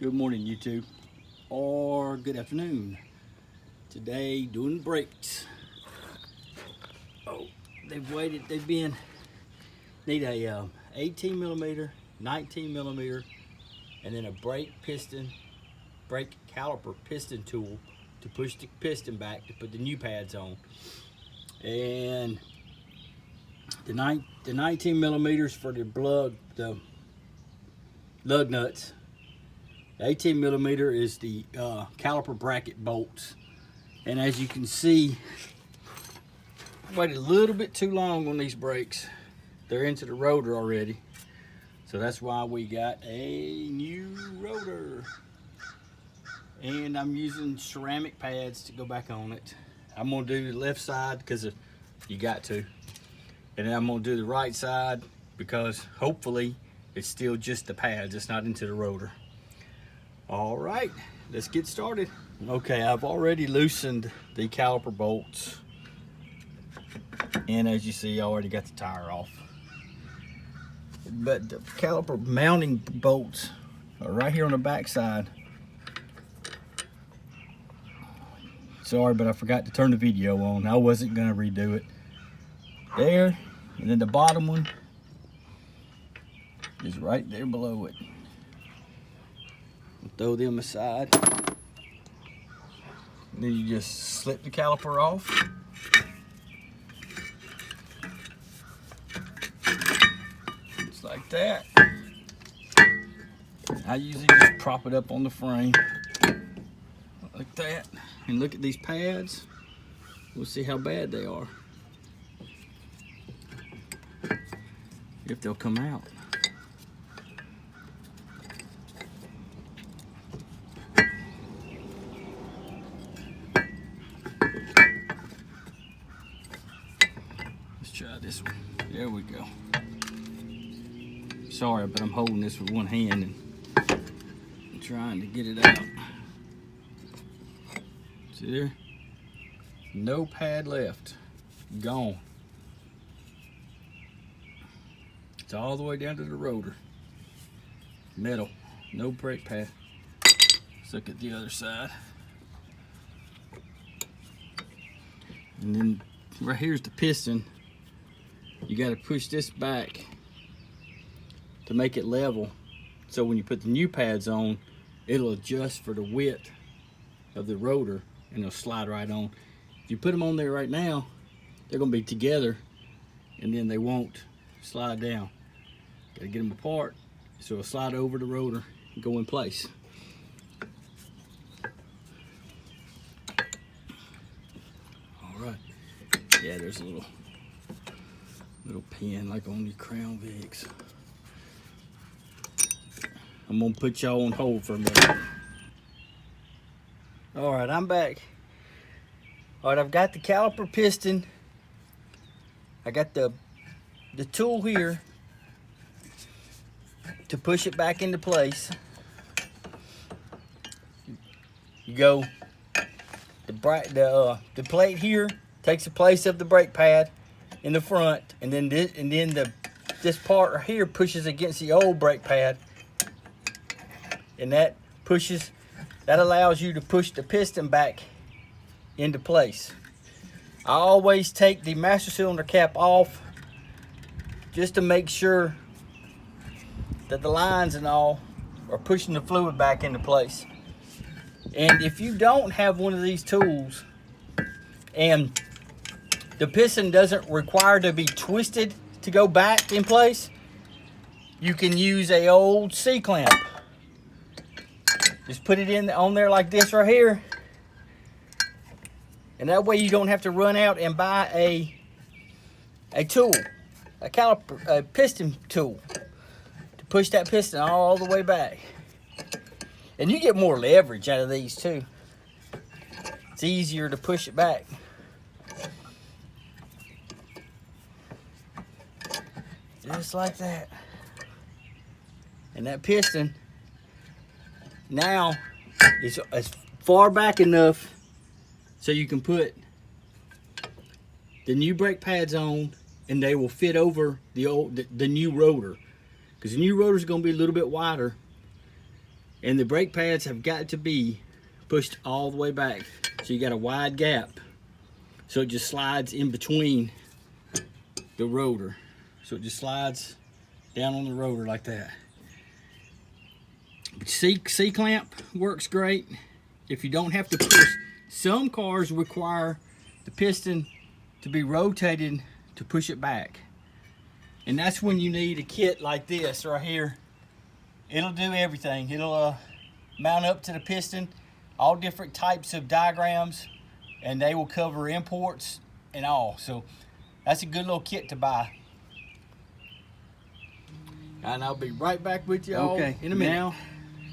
Good morning, YouTube, or good afternoon. Today, doing brakes. Oh, they've waited. Need a 18 millimeter, 19 millimeter, and then a brake caliper piston tool to push the piston back to put the new pads on. And the 19 millimeters for the lug nuts. The 18 millimeter is the caliper bracket bolts. And as you can see, I waited a little bit too long on these brakes. They're into the rotor already. So that's why we got a new rotor. And I'm using ceramic pads to go back on it. I'm gonna do the left side because you got to. And then I'm gonna do the right side because hopefully it's still just the pads, it's not into the rotor. All right, let's get started. Okay, I've already loosened the caliper bolts. And as you see, I already got the tire off. But the caliper mounting bolts are right here on the back side. Sorry, but I forgot to turn the video on. I wasn't gonna redo it. There, and then the bottom one is right there below it. Throw them aside. Then you just slip the caliper off. Just like that. I usually just prop it up on the frame. Like that. And look at these pads. We'll see how bad they are. If they'll come out. Try this one. There we go. Sorry, but I'm holding this with one hand and trying to get it out. See there? No pad left. Gone. It's all the way down to the rotor. Metal. No brake pad. Let's look at the other side. And then right here's the piston. You got to push this back to make it level, so when you put the new pads on, it'll adjust for the width of the rotor and it'll slide right on. If you put them on there right now, they're going to be together and then they won't slide down. Got to get them apart so it'll slide over the rotor and go in place. All right. Yeah, there's a little pin like on the Crown Vics. I'm gonna put y'all on hold for a minute. All right, I'm back. All right, I've got the caliper piston. I got the tool here to push it back into place. You go, the plate here takes the place of the brake pad in the front, and then this part right here pushes against the old brake pad, and that allows you to push the piston back into place. I always take the master cylinder cap off just to make sure that the lines and all are pushing the fluid back into place. And if you don't have one of these tools and the piston doesn't require to be twisted to go back in place, you can use a old C-clamp. Just put it on there like this right here. And that way you don't have to run out and buy a tool, a piston tool to push that piston all the way back. And you get more leverage out of these too. It's easier to push it back. Just like that. And that piston now is as far back enough so you can put the new brake pads on and they will fit over the new rotor. Because the new rotor is going to be a little bit wider And the brake pads have got to be pushed all the way back. So you got a wide gap. So it just slides in between the rotor. So it just slides down on the rotor like that. But C-clamp works great if you don't have to push. Some cars require the piston to be rotated to push it back. And that's when you need a kit like this right here. It'll do everything. It'll mount up to the piston, all different types of diagrams, and they will cover imports and all. So that's a good little kit to buy. And I'll be right back with you all in a minute. Now,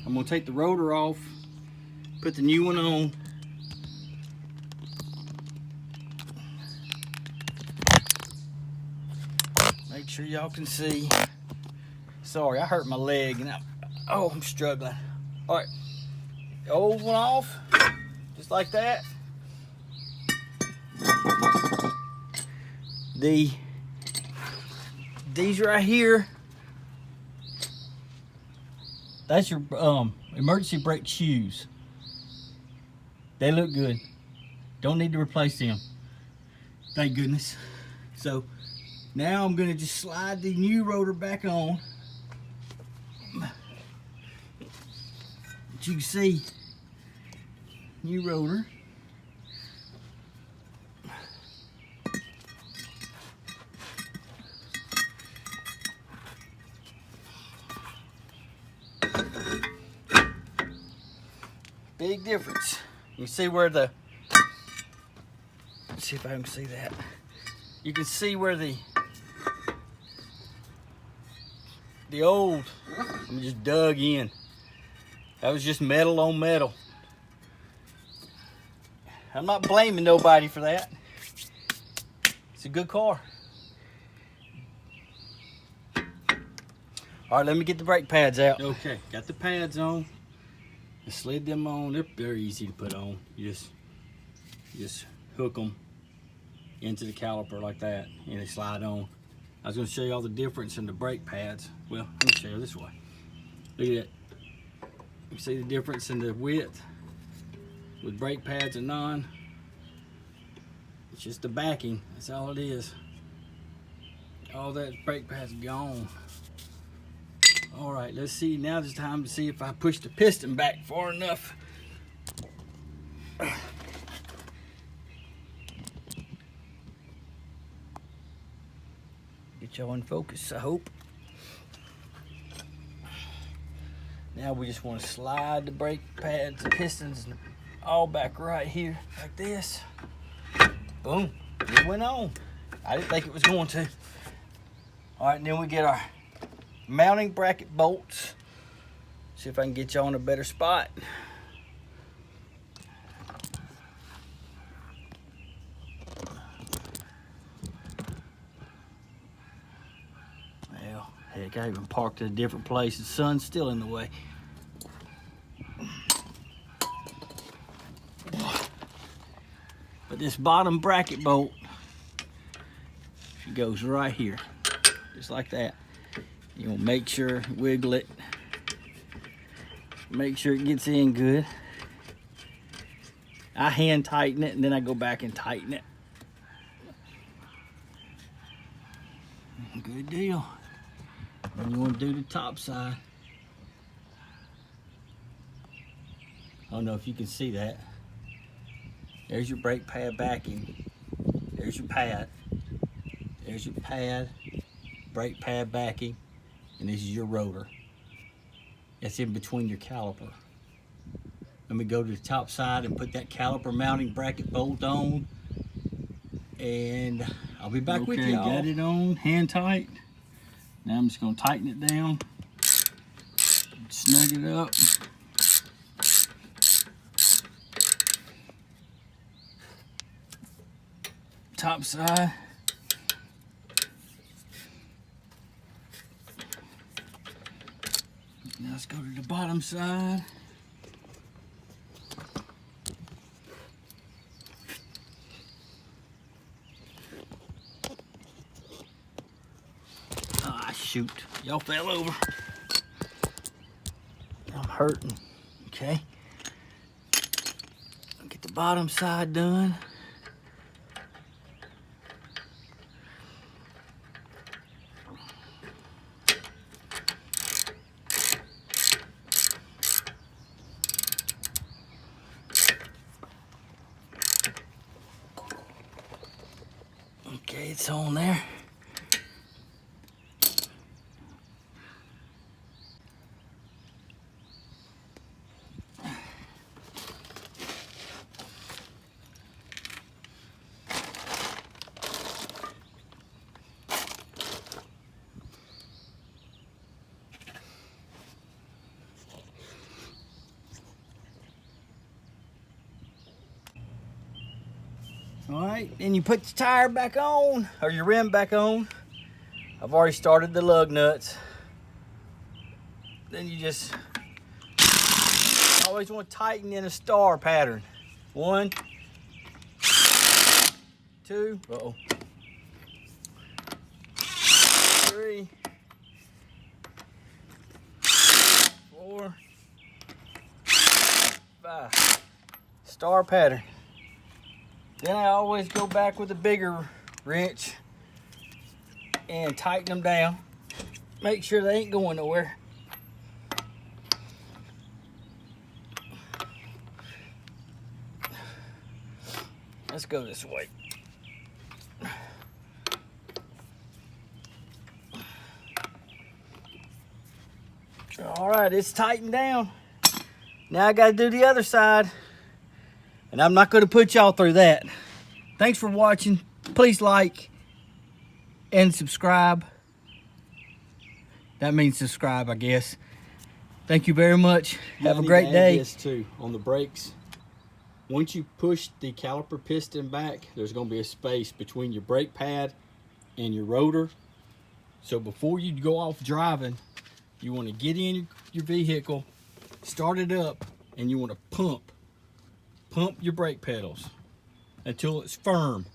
I'm gonna take the rotor off, put the new one on. Make sure y'all can see. Sorry, I hurt my leg and I'm struggling. All right, the old one off, just like that. These right here, that's your emergency brake shoes. They look good. Don't need to replace them. Thank goodness. So now I'm gonna just slide the new rotor back on. But you can see, new rotor. Big difference. You see where the, let's see if I can see that. You can see where the old, I'm just dug in. That was just metal on metal. I'm not blaming nobody for that. It's a good car. All right, let me get the brake pads out. Okay, got the pads on. I slid them on. They're easy to put on. You just hook them into the caliper like that, and they slide on. I was going to show you all the difference in the brake pads. Well, let me show you this way. Look at that. You see the difference in the width with brake pads and non. It's just the backing. That's all it is. All that brake pads gone. All right, let's see. Now it's time to see if I push the piston back far enough. Get y'all in focus, I hope. Now we just want to slide the brake pads, the pistons, all back right here, like this. Boom, it went on. I didn't think it was going to. All right, and then we get our mounting bracket bolts. See if I can get you on a better spot. Well, heck, I even parked at a different place. The sun's still in the way. But this bottom bracket bolt, it goes right here, just like that. You want to make sure, wiggle it, make sure it gets in good. I hand tighten it and then I go back and tighten it. Good deal. Then you want to do the top side. I don't know if you can see that. There's your brake pad backing. There's your pad. There's your pad, brake pad backing. And this is your rotor. That's in between your caliper. Let me go to the top side and put that caliper mounting bracket bolt on. And I'll be back with you. Got it on, hand tight. Now I'm just gonna tighten it down. Snug it up. Top side. Now let's go to the bottom side. Ah, shoot. Y'all fell over. Oh my hurting. Okay. Get the bottom side done. Okay, it's on there. All right, then you put the tire back on, or your rim back on. I've already started the lug nuts. Then you just always want to tighten in a star pattern. 1, 2, 3, 4, 5. Star pattern. Then I always go back with a bigger wrench and tighten them down. Make sure they ain't going nowhere. Let's go this way. All right, it's tightened down. Now I got to do the other side. And I'm not going to put y'all through that. Thanks for watching. Please like and subscribe. That means subscribe, I guess. Thank you very much. Have a great day. This too, on the brakes. Once you push the caliper piston back, there's going to be a space between your brake pad and your rotor. So before you go off driving, you want to get in your vehicle, start it up, and you want to pump your brake pedals until it's firm.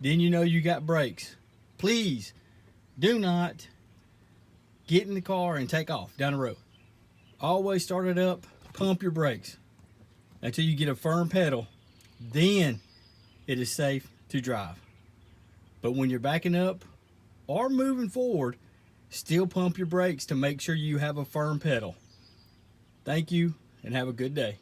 Then you know you got brakes. Please do not get in the car and take off down the road. Always start it up, pump your brakes until you get a firm pedal. Then it is safe to drive. But when you're backing up or moving forward, still pump your brakes to make sure you have a firm pedal. Thank you and have a good day.